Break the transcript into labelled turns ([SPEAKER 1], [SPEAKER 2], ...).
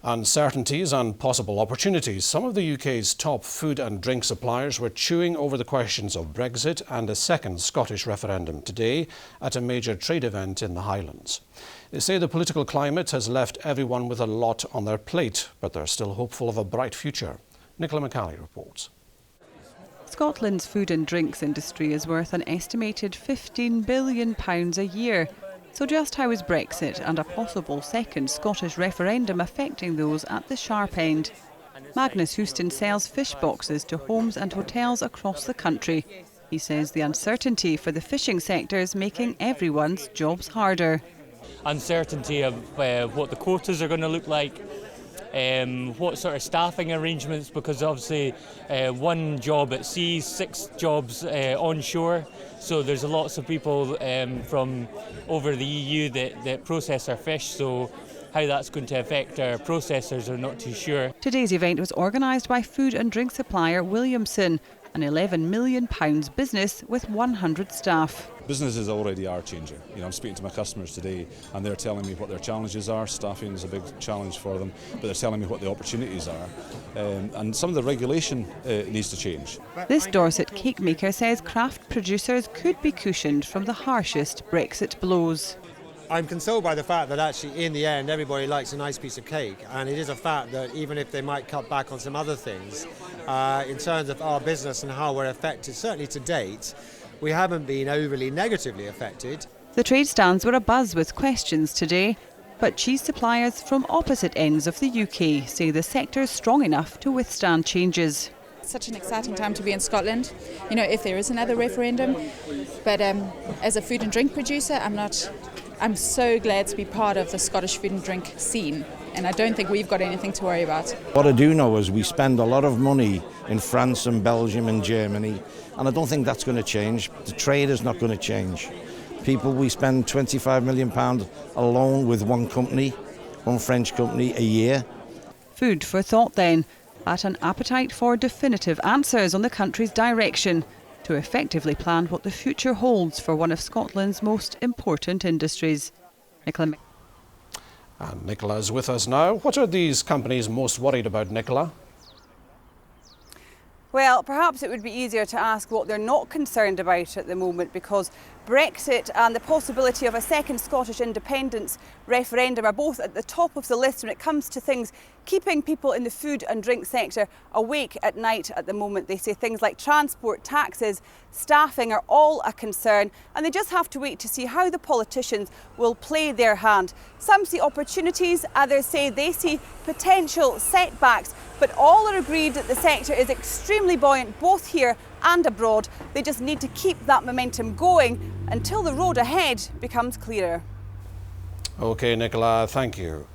[SPEAKER 1] Uncertainties and possible opportunities. Some of the UK's top food and drink suppliers were chewing over the questions of Brexit and a second Scottish referendum today at a major trade event in the Highlands. They say the political climate has left everyone with a lot on their plate, but they're still hopeful of a bright future. Nicola McCally reports.
[SPEAKER 2] Scotland's food and drinks industry is worth an estimated £15 billion a year. So just how is Brexit and a possible second Scottish referendum affecting those at the sharp end? Magnus Houston sells fish boxes to homes and hotels across the country. He says the uncertainty for the fishing sector is making everyone's jobs harder.
[SPEAKER 3] Uncertainty of what the quotas are going to look like, what sort of staffing arrangements, because obviously one job at sea, 6 jobs onshore, so there's lots of people from over the EU that process our fish, so how that's going to affect our processors are not too sure. Today's event was organised by food and drink supplier Williamson, an £11 million business with 100 staff.
[SPEAKER 4] Businesses already are changing. I'm speaking to my customers today and they're telling me what their challenges are. Staffing is a big challenge for them, but they're telling me what the opportunities are. And some of the regulation needs to change.
[SPEAKER 2] This Dorset cake maker says craft producers could be cushioned from the harshest Brexit blows.
[SPEAKER 5] I'm consoled by the fact that actually in the end everybody likes a nice piece of cake, and it is a fact that even if they might cut back on some other things, in terms of our business and how we're affected, certainly to date, we haven't been overly negatively affected.
[SPEAKER 2] The trade stands were abuzz with questions today, but cheese suppliers from opposite ends of the UK say the sector is strong enough to withstand changes.
[SPEAKER 6] It's such an exciting time to be in Scotland, if there is another referendum, but as a food and drink producer, I'm so glad to be part of the Scottish food and drink scene, and I don't think we've got anything to worry about.
[SPEAKER 7] What I do know is we spend a lot of money in France and Belgium and Germany, and I don't think that's going to change. The trade is not going to change. We spend £25 million alone with one company, one French company, a year.
[SPEAKER 2] Food for thought then, at an appetite for definitive answers on the country's direction, to effectively plan what the future holds for one of Scotland's most important industries. Nicola.
[SPEAKER 1] And Nicola's with us now. What are these companies most worried about, Nicola?
[SPEAKER 8] Well, perhaps it would be easier to ask what they're not concerned about at the moment, because Brexit and the possibility of a second Scottish independence referendum are both at the top of the list when it comes to things keeping people in the food and drink sector awake at night at the moment. They say things like transport, taxes, staffing are all a concern, and they just have to wait to see how the politicians will play their hand. Some see opportunities, others say they see potential setbacks, but all are agreed that the sector is extremely buoyant both here and abroad. They just need to keep that momentum going until the road ahead becomes clearer.
[SPEAKER 1] OK, Nicola, thank you.